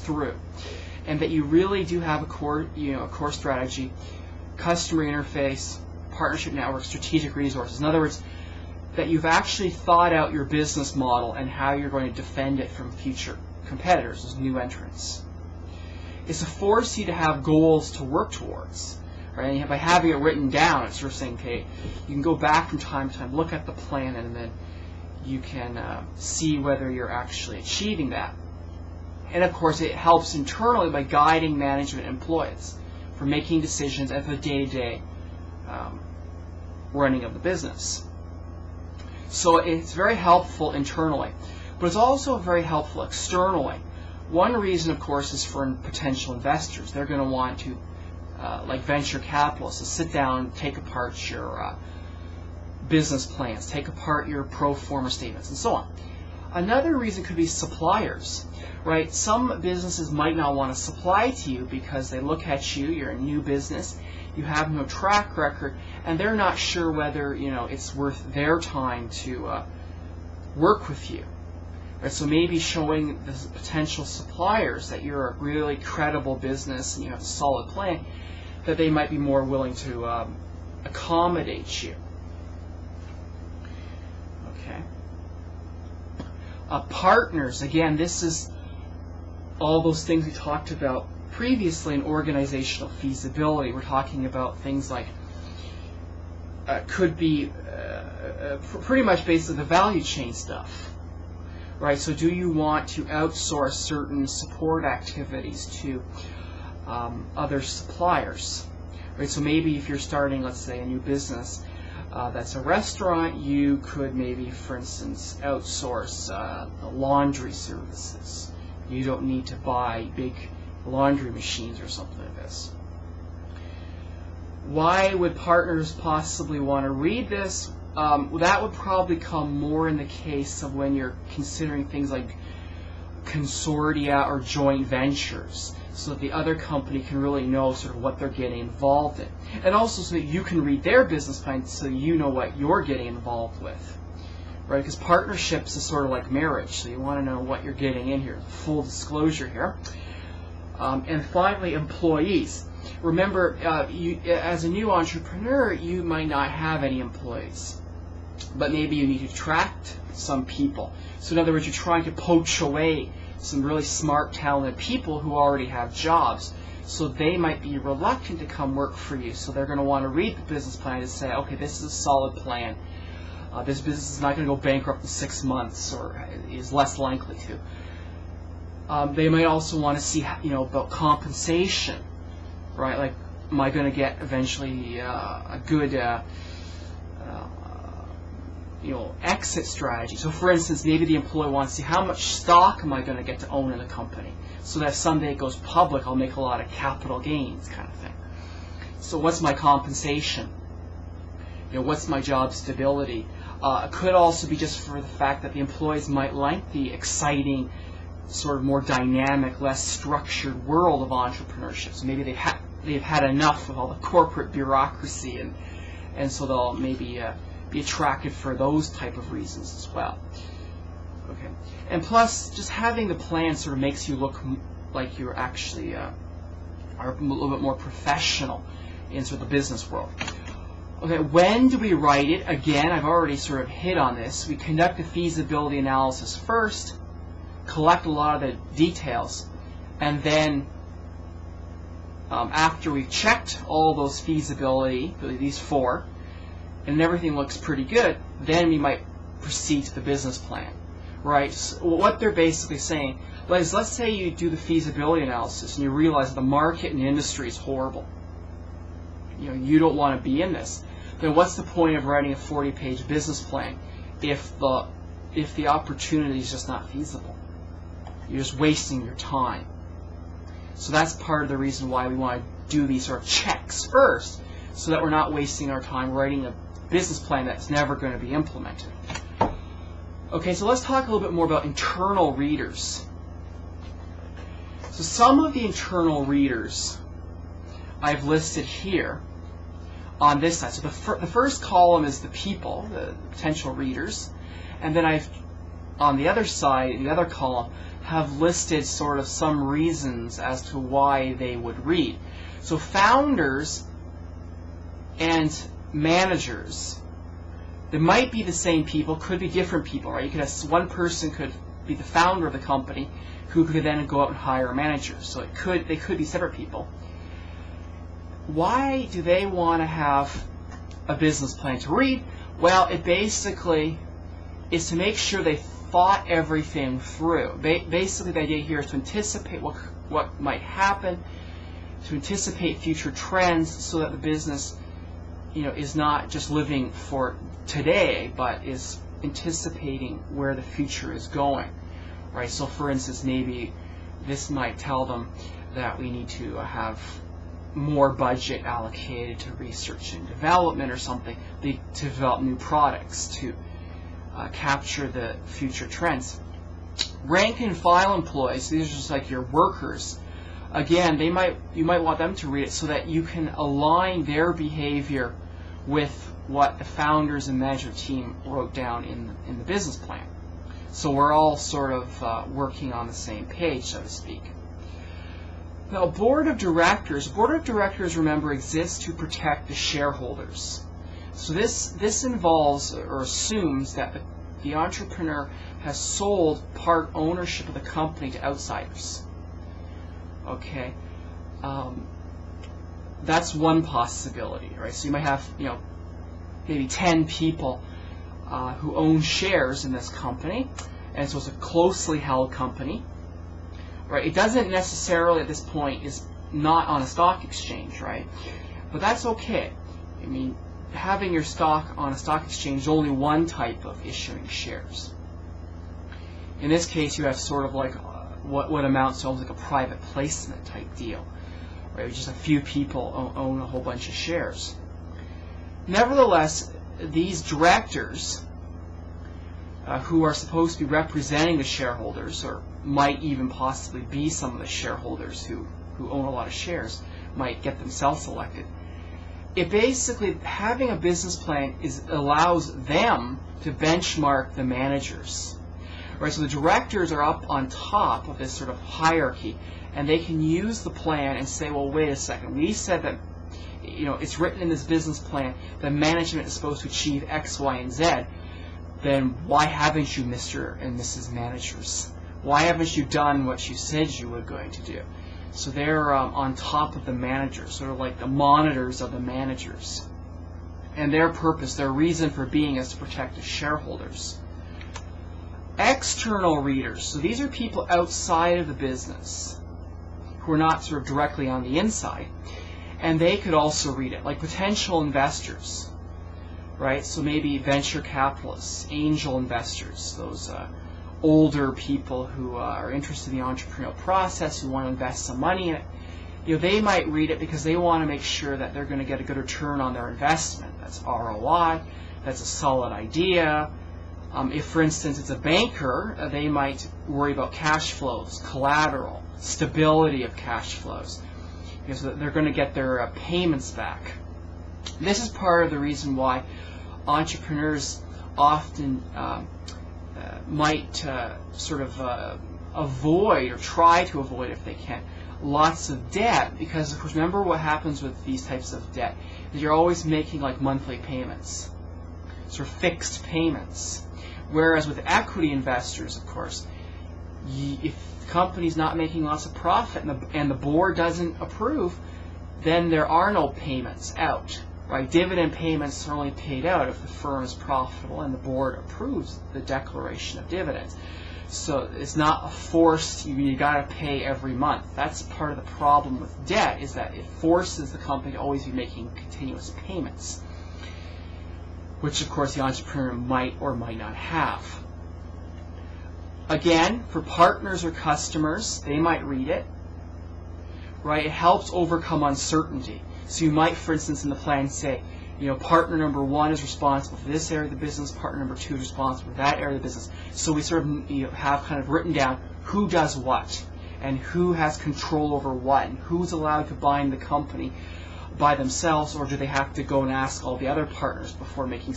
through, and that you really do have a core strategy, customer interface, partnership network, strategic resources. In other words, that you've actually thought out your business model and how you're going to defend it from future competitors as new entrants. It's to force you to have goals to work towards. Right? And by having it written down, it's sort of saying, okay, you can go back from time to time, look at the plan, and then you can see whether you're actually achieving that. And of course, it helps internally by guiding management and employees for making decisions at the day-to-day running of the business. So it's very helpful internally, but it's also very helpful externally. One reason, of course, is for potential investors. They're going to want to, like venture capitalists, to sit down, take apart your business plans, take apart your pro forma statements, and so on. Another reason could be suppliers, right? Some businesses might not want to supply to you because they look at you, you're a new business, you have no track record, and they're not sure whether it's worth their time to work with you. Right? So maybe showing the potential suppliers that you're a really credible business and you have a solid plan, that they might be more willing to accommodate you. Okay. Partners, again, this is all those things we talked about previously in organizational feasibility. We're talking about things like could be pretty much basically the value chain stuff. Right, so do you want to outsource certain support activities to other suppliers? Right, so maybe if you're starting, let's say, a new business that's a restaurant, you could maybe, for instance, outsource the laundry services. You don't need to buy big laundry machines or something like this. Why would partners possibly want to read this? That would probably come more in the case of when you're considering things like consortia or joint ventures, so that the other company can really know sort of what they're getting involved in, and also so that you can read their business plan so you know what you're getting involved with, right? Because partnerships is sort of like marriage, so you want to know what you're getting in here. Full disclosure here. And finally, employees. Remember, you, as a new entrepreneur, you might not have any employees, but maybe you need to attract some people. So in other words, you're trying to poach away some really smart, talented people who already have jobs. So they might be reluctant to come work for you. So they're going to want to read the business plan and say, okay, this is a solid plan. This business is not going to go bankrupt in 6 months, or is less likely to. They might also want to see, about compensation, right? Like, am I going to get eventually a good exit strategy? So for instance, maybe the employee wants to see how much stock am I going to get to own in the company, so that if someday it goes public, I'll make a lot of capital gains, kind of thing. So what's my compensation? What's my job stability? It could also be just for the fact that the employees might like the exciting, sort of more dynamic, less structured world of entrepreneurship. So maybe they've had enough of all the corporate bureaucracy, and so they'll maybe be attracted for those type of reasons as well. Okay, and plus, just having the plan sort of makes you look like you're actually are a little bit more professional in sort of the business world. Okay, when do we write it? Again, I've already sort of hit on this. We conduct a feasibility analysis first, collect a lot of the details, and then after we've checked all those feasibility, these 4, and everything looks pretty good, then we might proceed to the business plan, right? So what they're basically saying is, let's say you do the feasibility analysis and you realize that the market and the industry is horrible. You don't want to be in this. Then what's the point of writing a 40-page business plan if the opportunity is just not feasible? You're just wasting your time. So that's part of the reason why we want to do these sort of checks first, so that we're not wasting our time writing a business plan that's never going to be implemented. Okay, so let's talk a little bit more about internal readers. So some of the internal readers I've listed here on this side. So the first column is the people, the potential readers, and then on the other side, the other column, have listed sort of some reasons as to why they would read. So founders and managers, they might be the same people, could be different people, right? You could have one person could be the founder of the company who could then go out and hire a manager. So they could be separate people. Why do they want to have a business plan to read? Well, it basically is to make sure they thought everything through. Basically, the idea here is to anticipate what might happen, to anticipate future trends, so that the business, is not just living for today, but is anticipating where the future is going, right? So, for instance, maybe this might tell them that we need to have more budget allocated to research and development or something, to develop new products, to capture the future trends. Rank and file employees, these are just like your workers. Again, you might want them to read it so that you can align their behavior with what the founders and management team wrote down in the business plan. So we're all sort of working on the same page, so to speak. Now, board of directors, remember, exists to protect the shareholders. So this involves or assumes that the entrepreneur has sold part ownership of the company to outsiders. Okay, that's one possibility, right? So you might have, maybe 10 people who own shares in this company, and so it's a closely held company, right? It doesn't necessarily at this point is not on a stock exchange, right? But that's okay. I mean, having your stock on a stock exchange is only one type of issuing shares. In this case, you have sort of like what amounts to almost like a private placement type deal, right? Just a few people own a whole bunch of shares. Nevertheless, these directors who are supposed to be representing the shareholders, or might even possibly be some of the shareholders who own a lot of shares, might get themselves elected. It basically, having a business plan allows them to benchmark the managers. Right, so the directors are up on top of this sort of hierarchy, and they can use the plan and say, well, wait a second, we said that it's written in this business plan that management is supposed to achieve X, Y, and Z. Then why haven't you, Mr. and Mrs. Managers? Why haven't you done what you said you were going to do? So they're on top of the managers, sort of like the monitors of the managers. And their purpose, their reason for being, is to protect the shareholders. External readers, so these are people outside of the business who are not sort of directly on the inside, and they could also read it, like potential investors, right? So maybe venture capitalists, angel investors, those older people who are interested in the entrepreneurial process, who want to invest some money in it. They might read it because they want to make sure that they're going to get a good return on their investment. That's ROI, that's a solid idea. If, for instance, it's a banker, they might worry about cash flows, collateral, stability of cash flows, so that they're going to get their payments back. This is part of the reason why entrepreneurs often might sort of avoid, or try to avoid if they can, lots of debt, because, of course, remember what happens with these types of debt, is you're always making like monthly payments, sort of fixed payments. Whereas with equity investors, of course, if the company's not making lots of profit and the board doesn't approve, then there are no payments out. Right? Dividend payments are only paid out if the firm is profitable and the board approves the declaration of dividends. So it's not a forced, you got to pay every month. That's part of the problem with debt, is that it forces the company to always be making continuous payments, which of course the entrepreneur might or might not have. Again, for partners or customers, they might read it. Right? It helps overcome uncertainty. So you might, for instance, in the plan say, partner number 1 is responsible for this area of the business, partner number 2 is responsible for that area of the business. So we sort of have kind of written down who does what, and who has control over what, and who's allowed to bind the company by themselves, or do they have to go and ask all the other partners before making